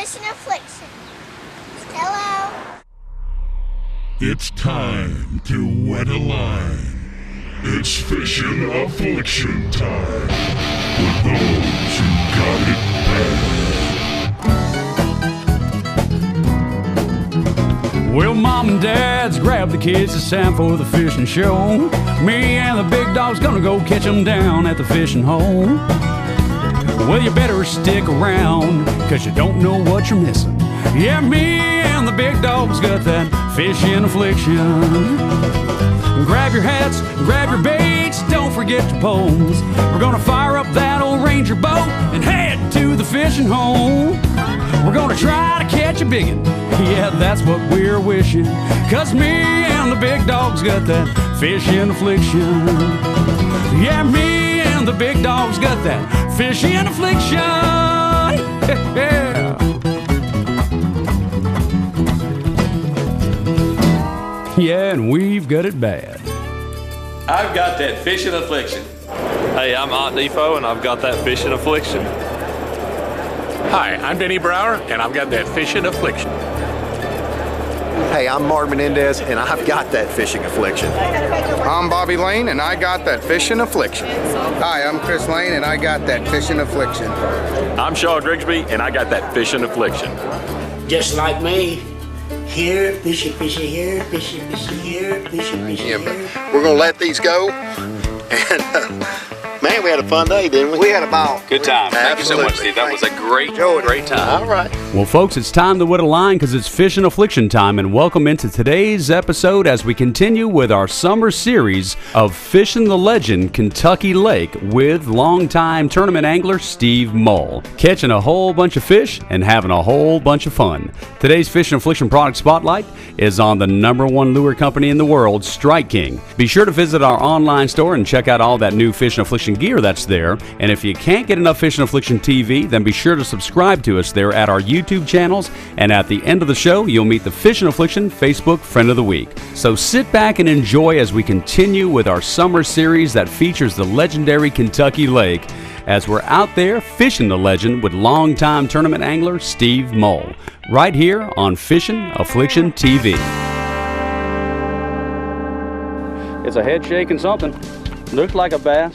Fishin Affliction. Hello. It's time to wet a line. It's Fishin Affliction time. For those who got it bad. Well, mom and dad's grabbed the kids, it's time for the fishing show. Me and the big dog's gonna go catch 'em down at the fishing hole. Well, you better stick around, 'cause you don't know what you're missing. Yeah, me and the big dog's got that fishing affliction. Grab your hats, grab your baits, don't forget your poles. We're gonna fire up that old Ranger boat and head to the fishing hole. We're gonna try to catch a biggin', yeah, that's what we're wishing. 'Cause me and the big dog's got that fishing affliction. Yeah, me and the big dog's got that fishing affliction. Yeah. Yeah, and we've got it bad. I've got that fishing affliction. Hey, I'm Aunt Defo, and I've got that fishing affliction. Hi, I'm Denny Brower, and I've got that fishing affliction. Hey, I'm Mark Menendez, and I've got that fishing affliction. I'm Bobby Lane, and I got that fishing affliction. Hi, I'm Chris Lane, and I got that fishing affliction. I'm Shaw Grigsby, and I got that fishing affliction. Just like me. Here, fishy, fishy here, fishy, fishy here, fishy, fishy Yeah, here. but we're gonna let these go, and man, we had a fun day, didn't we? We had a ball. Good time. Thank you so much, Absolutely. Steve. That was a great time. All right. Well, folks, it's time to wet a line because it's fishing affliction time, and welcome into today's episode as we continue with our summer series of Fishing the Legend Kentucky Lake with longtime tournament angler Steve Mull, catching a whole bunch of fish and having a whole bunch of fun. Today's Fishing Affliction product spotlight is on the #1 lure company in the world, Strike King. Be sure to visit our online store and check out all that new Fishing Affliction gear that's there. And if you can't get enough Fishing Affliction TV, then be sure to subscribe to us there at our YouTube channels. And at the end of the show, you'll meet the Fishing Affliction Facebook Friend of the Week. So sit back and enjoy as we continue with our summer series that features the legendary Kentucky Lake, as we're out there fishing the legend with longtime tournament angler Steve Mull, right here on Fishin' Affliction TV. It's a head shaking something. Looks like a bass.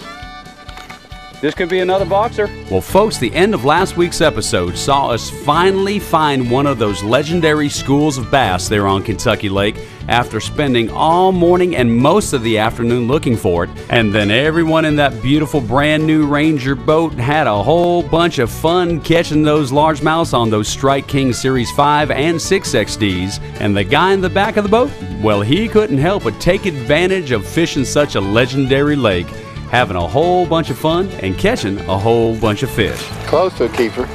This could be another boxer. Well, folks, the end of last week's episode saw us finally find one of those legendary schools of bass there on Kentucky Lake after spending all morning and most of the afternoon looking for it. And then everyone in that beautiful brand new Ranger boat had a whole bunch of fun catching those largemouths on those Strike King Series 5 and 6 XDs. And the guy in the back of the boat, well, he couldn't help but take advantage of fishing such a legendary lake, having a whole bunch of fun and catching a whole bunch of fish. Close to a keeper.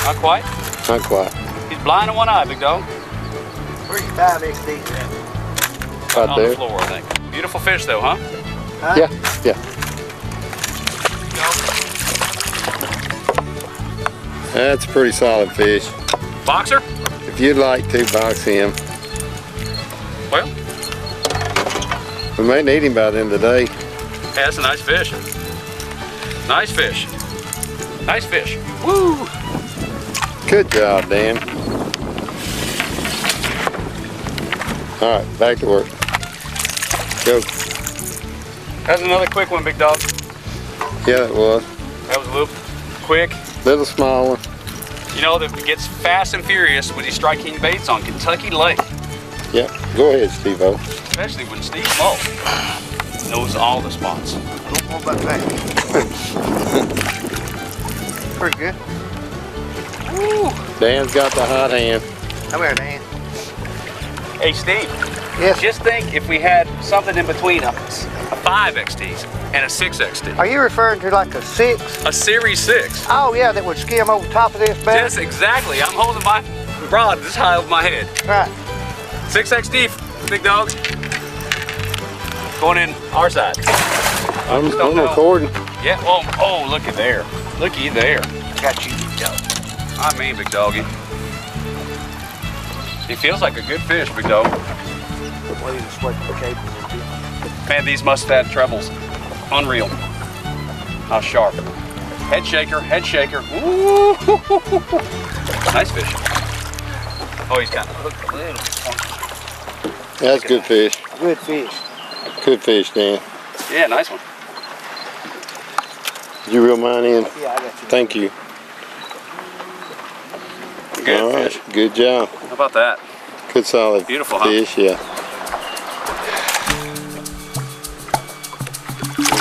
Not quite. Not quite. He's blind in one eye, big dog. 35 XD. Right on there. the floor, I think. Beautiful fish, though, huh? Yeah, yeah. That's a pretty solid fish. Boxer? If you'd like to box him, Well, we may need him by the end of the day. yeah, that's a nice fish. Nice fish. Nice fish. Woo! Good job, Dan. All right, back to work. Go. That's another quick one, big dog. Yeah, it was. That was a little quick. Little small one. You know that it gets fast and furious with these Strike King baits on Kentucky Lake. Yeah, go ahead, Steve-O. Especially when Steve Mull knows all the spots. What about that? Pretty good. Woo! Dan's got the hot hand. Come here, Dan. Hey, Steve. Yes. Just think if we had something in between us, a 5 XDs and a 6 XD. Are you referring to like a 6? A Series 6. Oh, yeah, that would skim over top of this bass? Yes, exactly. I'm holding my rod this high over my head. Right. 6 XD, big dog. Going in our side. I'm don't know. recording. Yeah, oh, looky there. Looky there. Got you, big dog. I mean, big doggy. He feels like a good fish, big dog. Well, you just wait for the cable. Man, these Mustad trebles, unreal. How sharp. Head shaker, head shaker. Ooh. Nice fish. Oh, he's kind of hooked a little. That's good fish. Good fish. Good fish, Dan. Yeah, nice one. Did you reel mine in? Yeah, I got you. Thank you. Good All fish. right, good job. How about that? Good solid Beautiful, huh? fish, yeah.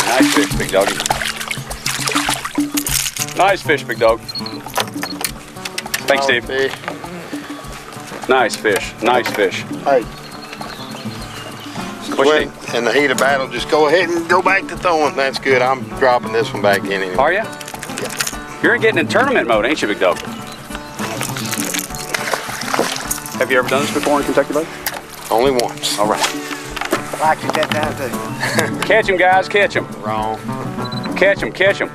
Nice fish, big doggy. Nice fish, big dog. Thanks, Solid Steve. fish. Nice fish. Nice fish. Hey. What's When in the heat of battle, just go ahead and go back to throwing. That's good. I'm dropping this one back in anyway. Are you? Yeah. You're getting in tournament mode, ain't you, big dog? Have you ever done this before in Kentucky Lake? Only once. All right. I keep that down too. Catch him, guys. Catch him. Wrong. Catch him. Catch him.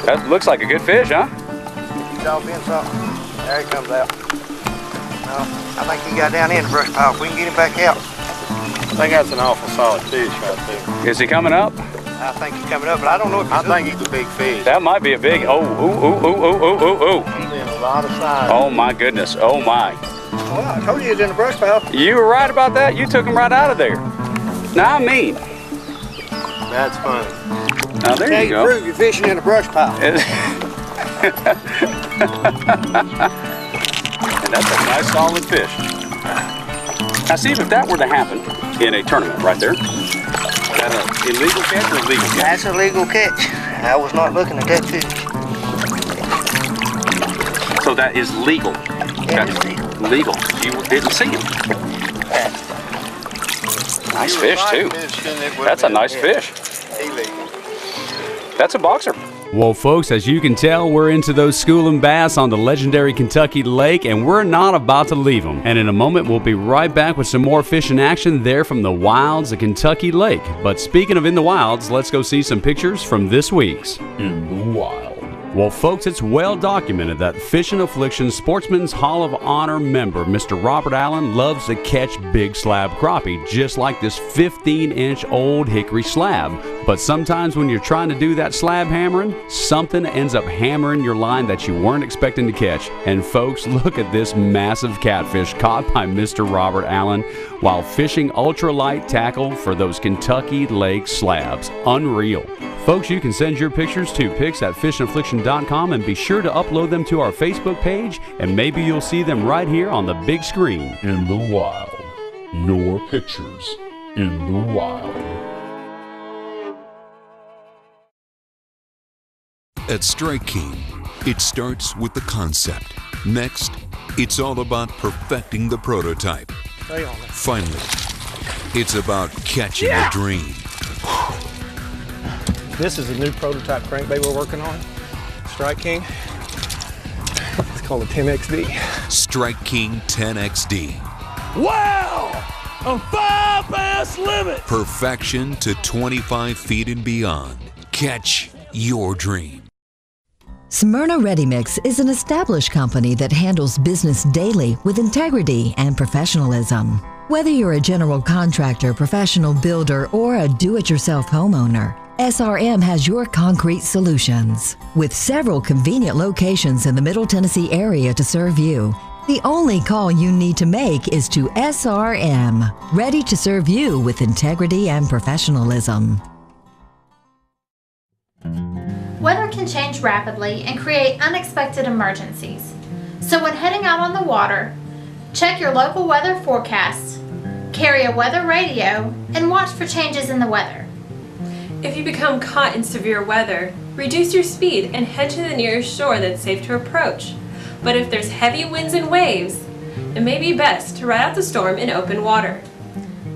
That looks like a good fish, huh? Keep dog in something. There he comes out. No, I think he got down in the brush pile. If we can get him back out. I think that's an awful solid fish right there. Is he coming up? I think he's coming up, but I don't know if he's I think he's a big fish. That might be a big. Oh, ooh, ooh, ooh, ooh, ooh, ooh, ooh. He's in a lot of size. Oh my goodness. Oh my. Well, I told you he was in the brush pile. You were right about that. You took him right out of there. Now I mean. That's funny. Now there you go. Prove you're fishing in a brush pile. And that's a nice solid fish. Now see, if that were to happen in a tournament right there, is that an illegal catch or a legal catch? That's a legal catch. I was not looking at that fish. So that is legal. Yeah, it's legal. Legal. You didn't see him. Nice fish too. That's a nice fish. Illegal. That's a boxer. Well, folks, as you can tell, we're into those schooling bass on the legendary Kentucky Lake, and we're not about to leave them. And in a moment, we'll be right back with some more fishing action there from the wilds of Kentucky Lake. But speaking of in the wilds, let's go see some pictures from this week's In the Wild. Well, folks, it's well documented that Fishin Affliction Sportsman's Hall of Honor member, Mr. Robert Allen, loves to catch big slab crappie, just like this 15-inch old hickory slab. But sometimes when you're trying to do that slab hammering, something ends up hammering your line that you weren't expecting to catch. And folks, look at this massive catfish caught by Mr. Robert Allen while fishing ultralight tackle for those Kentucky Lake slabs. Unreal. Folks, you can send your pictures to pics@fishaffliction.com and be sure to upload them to our Facebook page, and maybe you'll see them right here on the big screen. In the Wild. Your pictures in the wild. At Strike King, it starts with the concept. Next, it's all about perfecting the prototype. Finally, it's about catching a dream. This is a new prototype crankbait we're working on. Strike King. It's called a 10XD. Strike King 10XD. Wow! A 5-bass limit! Perfection to 25 feet and beyond. Catch your dream. Smyrna Ready Mix is an established company that handles business daily with integrity and professionalism. Whether you're a general contractor, professional builder, or a do-it-yourself homeowner, SRM has your concrete solutions. With several convenient locations in the Middle Tennessee area to serve you, the only call you need to make is to SRM, ready to serve you with integrity and professionalism. Weather can change rapidly and create unexpected emergencies. So when heading out on the water, check your local weather forecast, carry a weather radio, and watch for changes in the weather. If you become caught in severe weather, reduce your speed and head to the nearest shore that's safe to approach. But if there's heavy winds and waves, it may be best to ride out the storm in open water.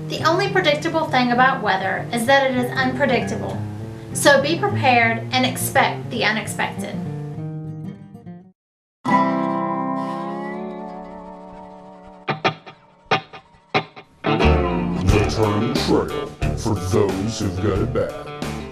The only predictable thing about weather is that it is unpredictable. So be prepared and expect the unexpected. The Turn Trail for those who've got it bad.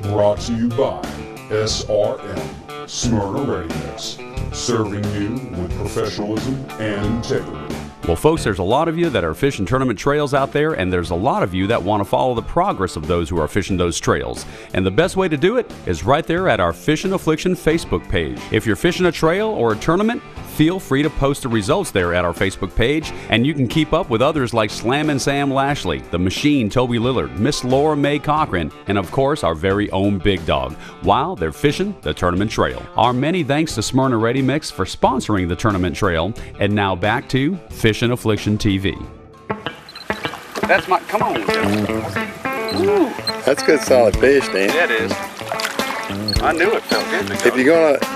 Brought to you by SRM, Smyrna Ready Mix, serving you with professionalism and integrity. Well, folks, there's a lot of you that are fishing tournament trails out there, and there's a lot of you that want to follow the progress of those who are fishing those trails. And the best way to do it is right there at our Fishin Affliction Facebook page. If you're fishing a trail or a tournament, feel free to post the results there at our Facebook page, and you can keep up with others like Slammin' Sam Lashley, The Machine Toby Lillard, Miss Laura Mae Cochran, and of course our very own Big Dog, while they're fishing the tournament trail. Our many thanks to Smyrna Ready Mix for sponsoring the tournament trail, and now back to Fishin Affliction TV. That's my, come on. Ooh. That's good solid fish, Dan. Yeah, it is. I knew it felt good.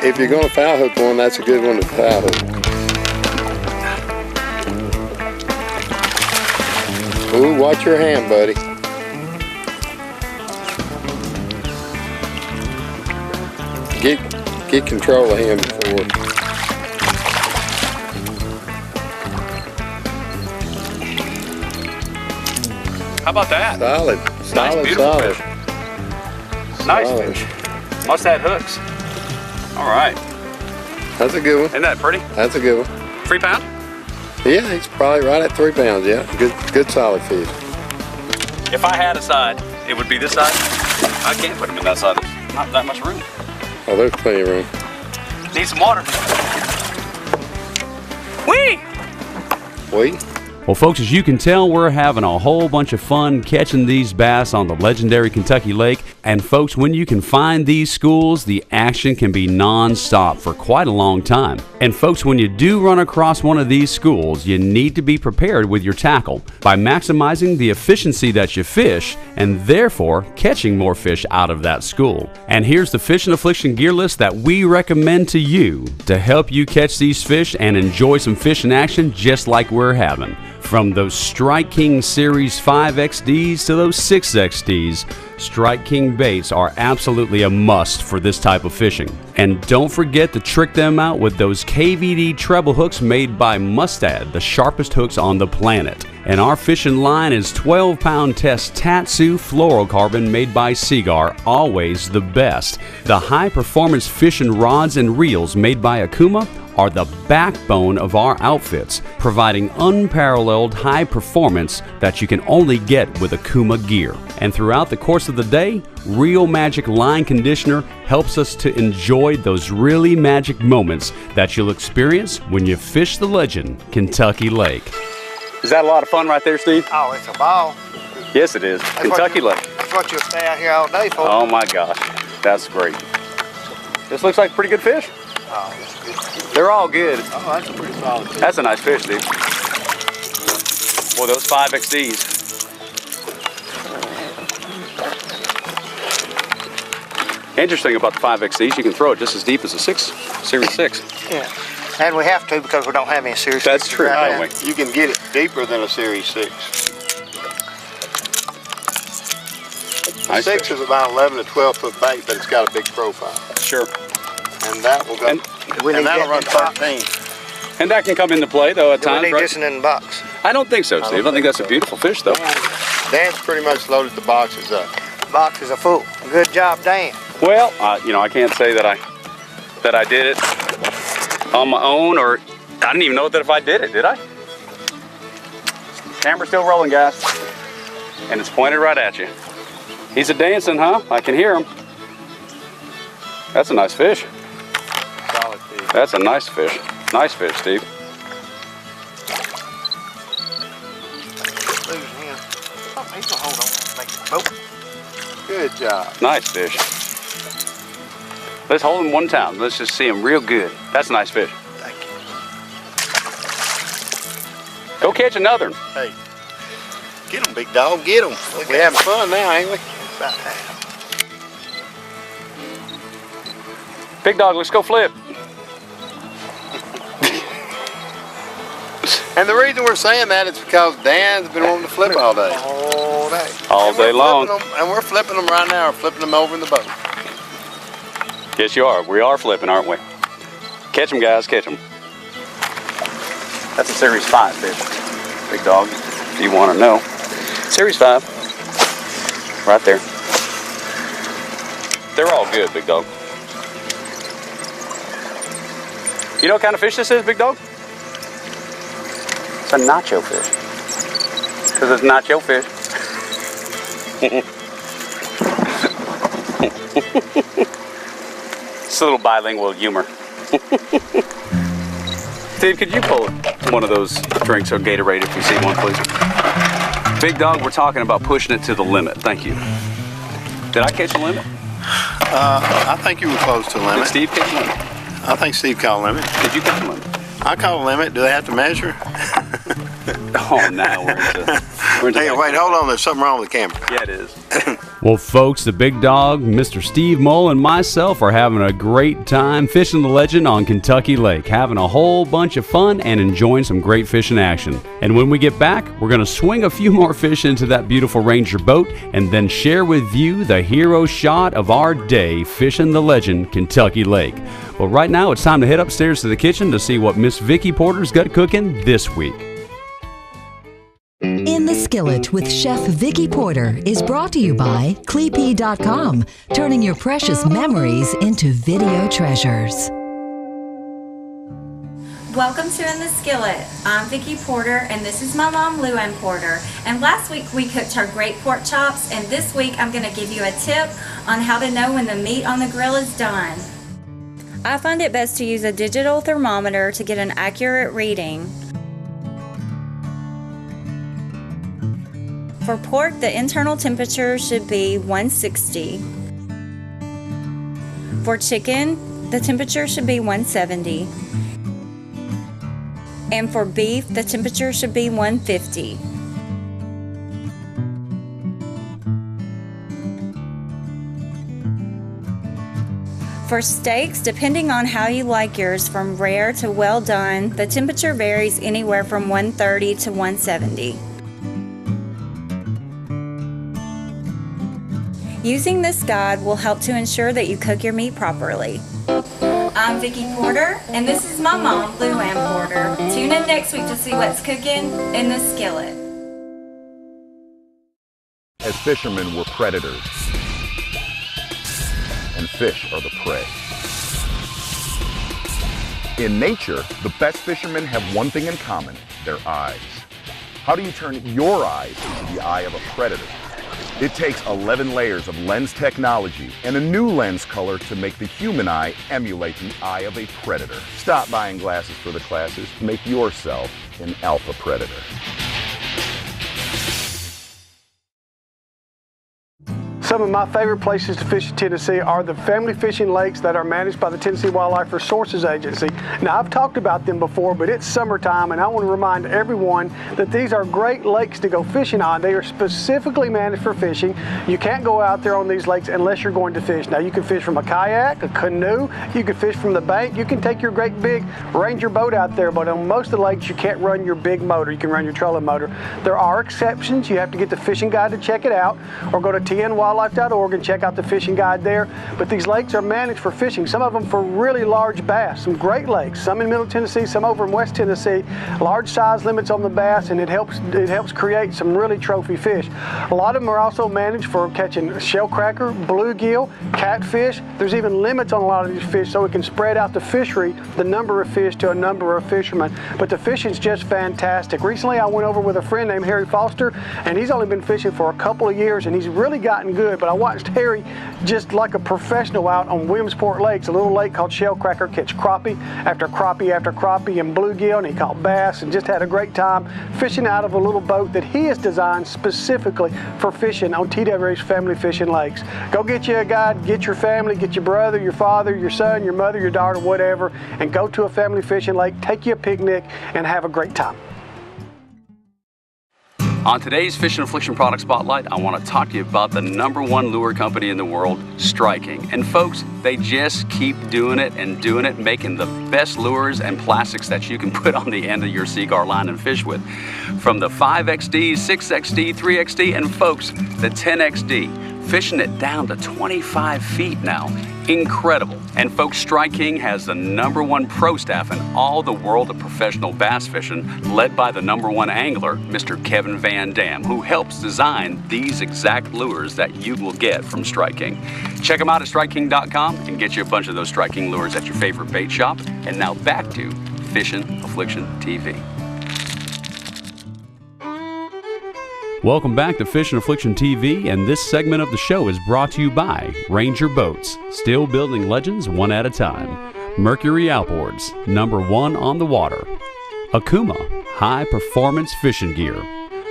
If you're gonna foul hook one, that's a good one to foul hook. Ooh, watch your hand, buddy. Get control of him before. How about that? Solid, Nice, beautiful solid. fish. Nice fish. Mustad hooks. All right. That's a good one. Isn't that pretty? That's a good one. 3 pound? Yeah, he's probably right at 3 pounds. Yeah, good solid fish. If I had a side, it would be this side. I can't put him in that side. There's not that much room. Oh, there's plenty of room. Need some water. Whee! Wait. Well, folks, as you can tell, we're having a whole bunch of fun catching these bass on the legendary Kentucky Lake. And folks, when you can find these schools, the action can be non-stop for quite a long time. And folks, when you do run across one of these schools, you need to be prepared with your tackle by maximizing the efficiency that you fish and therefore catching more fish out of that school. And here's the Fishin Affliction gear list that we recommend to you to help you catch these fish and enjoy some fishing action just like we're having. From those Strike King Series 5XDs to those 6XDs, Strike King baits are absolutely a must for this type of fishing. And don't forget to trick them out with those KVD treble hooks made by Mustad, the sharpest hooks on the planet. And our fishing line is 12-pound test Tatsu fluorocarbon made by Seagar, always the best. The high-performance fishing rods and reels made by Akuma are the backbone of our outfits, providing unparalleled high performance that you can only get with Akuma gear. And throughout the course of the day, Real Magic Line Conditioner helps us to enjoy those really magic moments that you'll experience when you fish the legend Kentucky Lake. Is that a lot of fun right there, Steve? Oh, it's a ball. Yes, it is. Kentucky Lake. That's what you'll stay out here all day for. Oh my gosh, that's great. This looks like pretty good fish. Oh, that's good. They're all good. Oh, that's a pretty solid fish. That's a nice fish, dude. Boy, those 5XDs. Interesting about the 5XDs, you can throw it just as deep as a Series 6. Yeah, and we have to because we don't have any Series 6. That's true, right don't we? You can get it deeper than a Series 6. Nice 6 is about 11 to 12 foot bait, but it's got a big profile. Sure. And that will go. And that'll run 13. And that can come into play, though, at times, we need right? this one in the box. I don't think so, Steve. I think that's a beautiful fish, though. Dan's pretty much loaded the boxes up. Boxes are full. Good job, Dan. Well, you know, I can't say that I did it on my own, or I didn't even know that if I did it, did I? Camera's still rolling, guys. And it's pointed right at you. He's a dancing, huh? I can hear him. That's a nice fish. Solid fish. That's a nice fish. Nice fish, Steve. Losing him. Oh, he's gonna hold on. Make it boat. Good job. Nice fish. Let's hold him one time. Let's just see him real good. That's a nice fish. Thank you. Go catch another one. Hey, get him, big dog. Get him. We're having fun now, ain't we? About half. Big dog, let's go flip. And the reason we're saying that is because Dan's been wanting to flip all day. All day. All day long. And we're flipping them right now. We're flipping them over in the boat. Yes, you are. We are flipping, aren't we? Catch them, guys. Catch them. That's a Series 5 fish. Big dog, if you want to know. Series 5. Right there. They're all good, big dog. You know what kind of fish this is, big dog? It's a nacho fish. Because it's nacho fish. It's a little bilingual humor. Steve, could you pull one of those drinks or Gatorade if you see one, please? Big Dog, we're talking about pushing it to the limit. Thank you. Did I catch a limit? I think you were close to the limit. Did Steve catch a limit? I think Steve caught a limit. Did you catch a limit? I caught a limit. Do they have to measure? Oh, now we're into hey, wait, hold on. There's something wrong with the camera. Yeah, it is. Well, folks, the Big Dog, Mr. Steve Mull, and myself are having a great time fishing the Legend on Kentucky Lake, having a whole bunch of fun and enjoying some great fishing action. And when we get back, we're going to swing a few more fish into that beautiful Ranger boat and then share with you the hero shot of our day fishing the Legend Kentucky Lake. Well, right now it's time to head upstairs to the kitchen to see what Miss Vicki Porter's got cooking this week. In the Skillet with Chef Vicki Porter is brought to you by Cleepy.com, turning your precious memories into video treasures. Welcome to In the Skillet. I'm Vicki Porter and this is my mom, Lou Ann Porter. And last week we cooked our great pork chops, and this week I'm going to give you a tip on how to know when the meat on the grill is done. I find it best to use a digital thermometer to get an accurate reading. For pork, the internal temperature should be 160. For chicken, the temperature should be 170. And for beef, the temperature should be 150. For steaks, depending on how you like yours, from rare to well done, the temperature varies anywhere from 130 to 170. Using this guide will help to ensure that you cook your meat properly. I'm Vicki Porter, and this is my mom, Lou Ann Porter. Tune in next week to see what's cooking in the skillet. As fishermen, we're predators, and fish are the prey. In nature, the best fishermen have one thing in common: their eyes. How do you turn your eyes into the eye of a predator? It takes 11 layers of lens technology and a new lens color to make the human eye emulate the eye of a predator. Stop buying glasses for the classes. Make yourself an alpha predator. Some of my favorite places to fish in Tennessee are the family fishing lakes that are managed by the Tennessee Wildlife Resources Agency. Now, I've talked about them before, but it's summertime, and I want to remind everyone that these are great lakes to go fishing on. They are specifically managed for fishing. You can't go out there on these lakes unless you're going to fish. Now, you can fish from a kayak, a canoe, you can fish from the bank, you can take your great big Ranger boat out there, but on most of the lakes, you can't run your big motor. You can run your trolling motor. There are exceptions. You have to get the fishing guide to check it out, or go to TNWildlife.org and check out the fishing guide there. But these lakes are managed for fishing, some of them for really large bass, some great lakes, some in Middle Tennessee, some over in West Tennessee. Large size limits on the bass, and it helps create some really trophy fish. A lot of them are also managed for catching shellcracker, bluegill, catfish. There's even limits on a lot of these fish, so it can spread out the fishery, the number of fish, to a number of fishermen. But the fishing's just fantastic. Recently I went over with a friend named Harry Foster, and he's only been fishing for a couple of years, and he's really gotten good. But I watched Harry, just like a professional, out on Williamsport Lakes, a little lake called Shellcracker, catch crappie after crappie after crappie and bluegill, and he caught bass and just had a great time fishing out of a little boat that he has designed specifically for fishing on TWA's family fishing lakes. Go get you a guide, get your family, get your brother, your father, your son, your mother, your daughter, whatever, and go to a family fishing lake, take you a picnic, and have a great time. On today's Fishin Affliction Product Spotlight, I want to talk to you about the #1 lure company in the world, Striking. And folks, they just keep doing it, making the best lures and plastics that you can put on the end of your Seaguar line and fish with. From the 5XD, 6XD, 3XD, and folks, the 10XD. Fishing it down to 25 feet now. Incredible. And folks, Strike King has the #1 pro staff in all the world of professional bass fishing, led by the #1 angler, Mr. Kevin Van Dam, who helps design these exact lures that you will get from Strike King. Check them out at StrikeKing.com and get you a bunch of those Strike King lures at your favorite bait shop. And now back to Fishin Affliction TV. Welcome back to Fishin Affliction TV, and this segment of the show is brought to you by Ranger Boats, still building legends one at a time. Mercury Outboards, #1 on the water. Akuma, high performance fishing gear.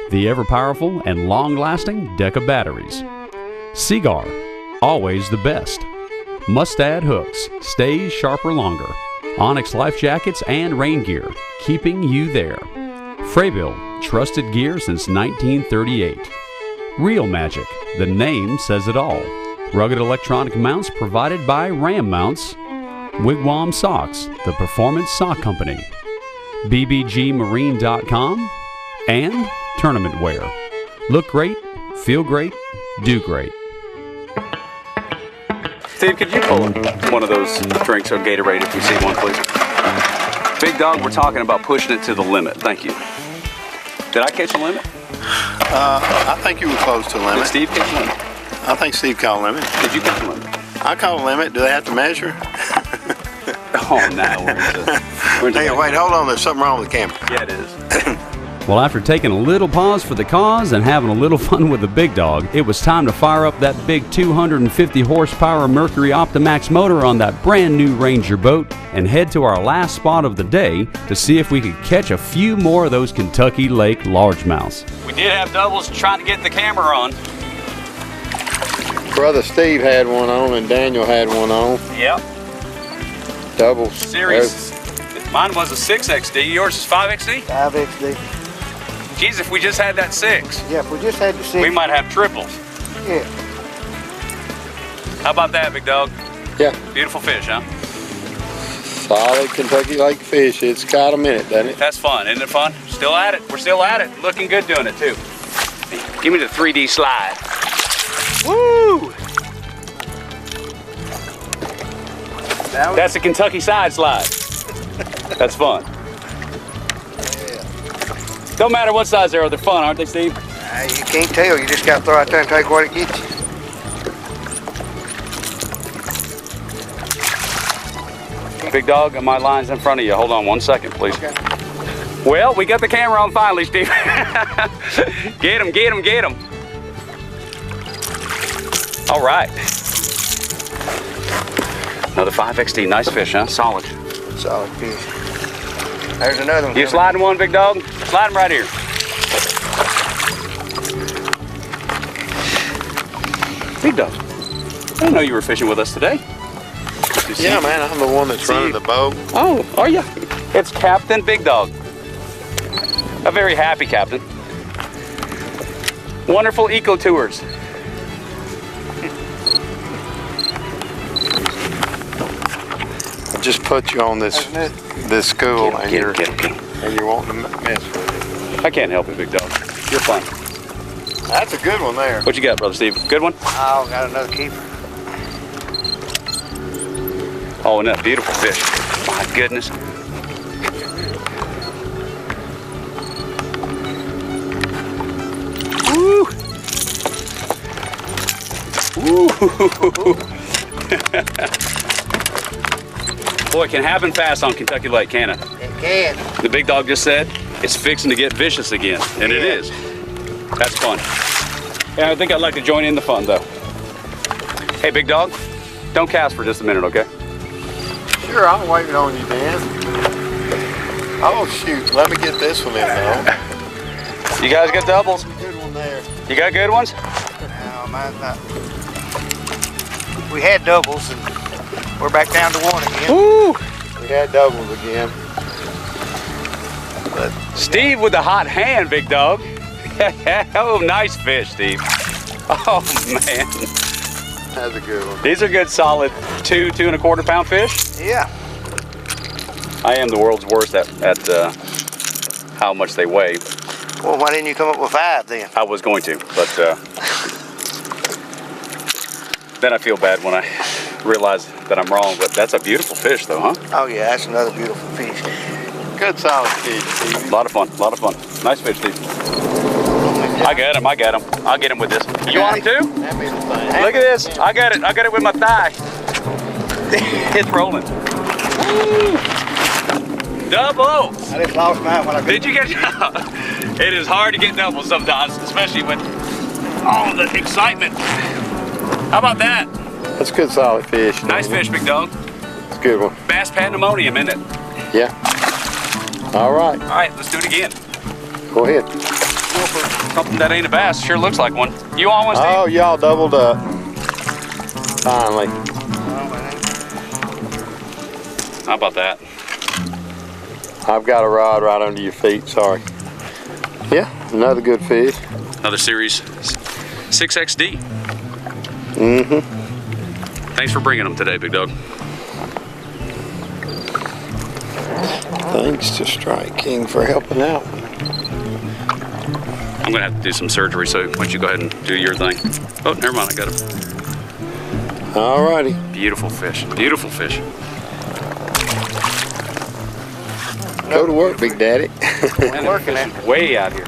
The ever powerful and long lasting deck of batteries. Seagar, always the best. Mustad hooks, stays sharper longer. Onyx life jackets and rain gear, keeping you there. Freybill, trusted gear since 1938. Real Magic, the name says it all. Rugged electronic mounts provided by Ram Mounts. Wigwam Socks, the performance sock company. bbgmarine.com. And Tournament Wear. Look great, feel great, do great. Steve, could you pull one of those drinks or Gatorade if you see one, please? Big Dog, we're talking about pushing it to the limit. Thank you. Did I catch a limit? I think you were close to the limit. Did Steve catch a limit? I think Steve caught a limit. Did you catch a limit? I caught a limit. Do they have to measure? Oh, no. Hey, wait, hold on. There's something wrong with the camera. Yeah, it is. Well, after taking a little pause for the cause and having a little fun with the Big Dog, it was time to fire up that big 250 horsepower Mercury Optimax motor on that brand new Ranger boat and head to our last spot of the day to see if we could catch a few more of those Kentucky Lake largemouths. We did have doubles trying to get the camera on. Brother Steve had one on and Daniel had one on. Yep. Doubles. Series. Mine was a 6XD. Yours is 5XD? 5XD. Geez, if we just had that 6. Yeah, if we just had the 6. We might have triples. Yeah. How about that, Big Dog? Yeah. Beautiful fish, huh? Solid Kentucky Lake fish. It's caught a minute, doesn't it? That's fun. Isn't it fun? Still at it. We're still at it. Looking good doing it, too. Give me the 3D slide. Woo! That's a Kentucky side slide. That's fun. Don't matter what size they are, they're fun, aren't they, Steve? You can't tell. You just got to throw out there and take what it gets you. Big Dog, my line's in front of you. Hold on 1 second, please. Okay. Well, we got the camera on finally, Steve. Get him, get him, get him. All right. Another 5XD. Nice fish, huh? Solid. Solid fish. There's another one. You sliding one, Big Dog? Slide him right here. Big Dog, I didn't know you were fishing with us today. Yeah, man, I'm the one that's running the boat. Oh, are you? It's Captain Big Dog. A very happy captain. Wonderful eco tours. Just put you on this school and you're wanting to mess with it. I can't help it, Big Dog. You're fun. That's a good one there. What you got, Brother Steve? Good one? Oh, got another keeper. Oh, and that beautiful fish. My goodness. Woo! Woo! Boy, it can happen fast on Kentucky Lake, can it? It can. The Big Dog just said it's fixing to get vicious again, and it is. That's fun. Yeah, I think I'd like to join in the fun, though. Hey, Big Dog, don't cast for just a minute, okay? Sure, I'm waiting on you, Dan. Oh, shoot. Let me get this one in, though. You guys got doubles? Good one there. You got good ones? No, mine's not. We had doubles, and we're back down to one again. Woo! We had doubles again. But Steve with the hot hand, Big Dog. Oh, nice fish, Steve. Oh, man. That's a good one. These are good, solid 2 1/4 pound fish. Yeah. I am the world's worst at how much they weigh. Well, why didn't you come up with 5 then? I was going to, but then I feel bad when I realize that I'm wrong. But that's a beautiful fish, though, huh? Oh yeah, that's another beautiful fish. Good solid fish, Steve. A lot of fun, a lot of fun. Nice fish, Steve. I got him, I got him. I'll get him with this. You want him too? Look at this. I got it with my thigh. It's rolling. Woo. Double! I just lost mine when I Did you get It is hard to get doubles sometimes, especially with all the excitement. How about that? That's a good solid fish. Nice fish, big dog. It's a good one. Bass pandemonium, isn't it? Yeah. All right. All right, let's do it again. Go ahead. Something that ain't a bass. Sure looks like one. You on one, Steve? Oh, y'all doubled up. Finally. How about that? I've got a rod right under your feet, sorry. Yeah, another good fish. Another series 6XD. Mm-hmm. Thanks for bringing them today, big dog. Thanks to Strike King for helping out. I'm gonna have to do some surgery, so why don't you go ahead and do your thing. Oh, never mind, I got him. Alrighty. Beautiful fish, beautiful fish. Go to work, Big Daddy. Working way out here.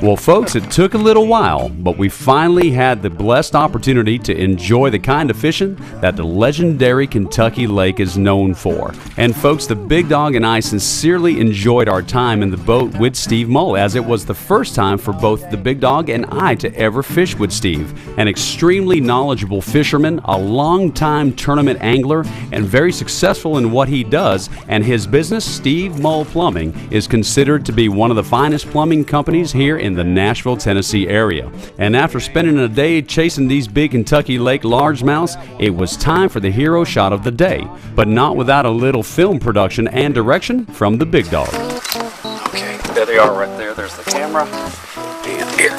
Well, folks, it took a little while, but we finally had the blessed opportunity to enjoy the kind of fishing that the legendary Kentucky Lake is known for. And folks, the Big Dog and I sincerely enjoyed our time in the boat with Steve Mull, as it was the first time for both the Big Dog and I to ever fish with Steve. An extremely knowledgeable fisherman, a long-time tournament angler, and very successful in what he does. And his business, Steve Mull Plumbing, is considered to be one of the finest plumbing companies here in the Nashville, Tennessee area. And after spending a day chasing these big Kentucky Lake largemouths, it was time for the hero shot of the day, but not without a little film production and direction from the Big Dog. Okay, there they are right there. There's the camera. And here.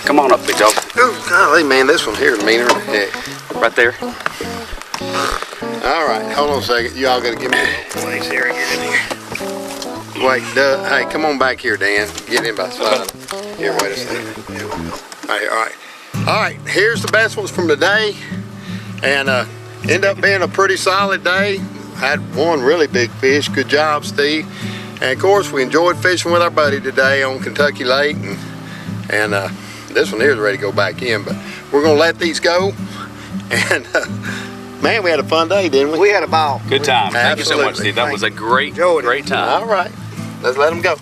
Come on up, big dog. Ooh, golly, man, this one here is meaner than heck. Right there. All right, hold on a second. Y'all gotta give me a little place here and get in here. Wait, hey, come on back here, Dan. Get in by the side. Here, wait a second. All right. Here's the best ones from today, and end up being a pretty solid day. Had one really big fish. Good job, Steve. And of course, we enjoyed fishing with our buddy today on Kentucky Lake, and this one here is ready to go back in. But we're gonna let these go, and man, we had a fun day, didn't we? We had a ball. Good time. Thank you so much, Steve. That was a great time. All right, let's let them go.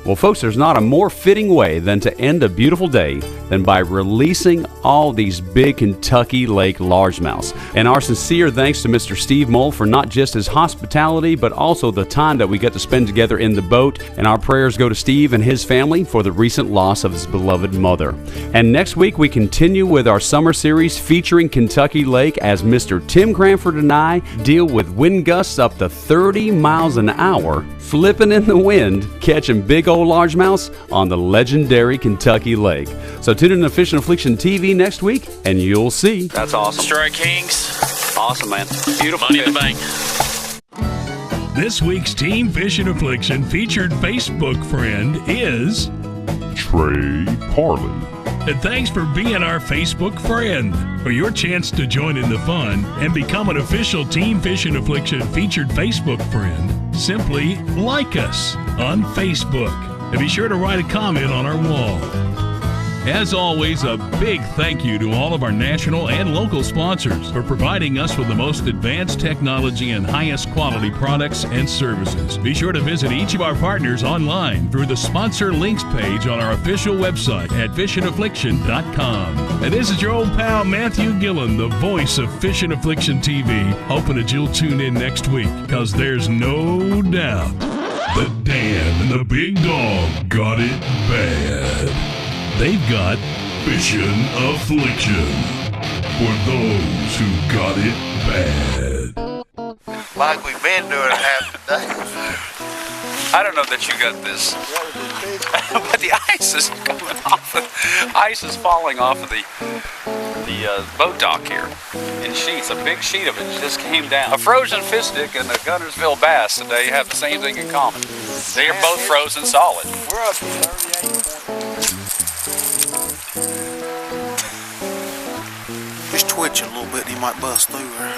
Well, folks, there's not a more fitting way than to end a beautiful day than by releasing all these big Kentucky Lake largemouths. And our sincere thanks to Mr. Steve Mull for not just his hospitality, but also the time that we get to spend together in the boat. And our prayers go to Steve and his family for the recent loss of his beloved mother. And next week, we continue with our summer series featuring Kentucky Lake as Mr. Tim Cranford and I deal with wind gusts up to 30 miles an hour, flipping in the wind, catching big old largemouths on the legendary Kentucky Lake. So tune in to Fishin Affliction TV next week, and you'll see. That's awesome. Strike Kings. Awesome, man. Beautiful. Money in the bank. This week's Team Fishin Affliction featured Facebook friend is Trey Parley. And thanks for being our Facebook friend. For your chance to join in the fun and become an official Team Fishin Affliction featured Facebook friend, simply like us on Facebook. And be sure to write a comment on our wall. As always, a big thank you to all of our national and local sponsors for providing us with the most advanced technology and highest quality products and services. Be sure to visit each of our partners online through the sponsor links page on our official website at FishinAffliction.com. And this is your old pal Matthew Gillen, the voice of Fishin Affliction TV, hoping that you'll tune in next week, because there's no doubt that Dan and the Big Dog got it bad. They've got Fishin Affliction for those who got it bad. Like we've been doing it half the day. I don't know that you got this, but the ice is coming off. Ice is falling off of the boat dock here in sheets. A big sheet of it just came down. A frozen fish stick and a Gunnersville bass today have the same thing in common. They are both frozen solid. We're up to 38. Just twitch a little bit, he might bust through her.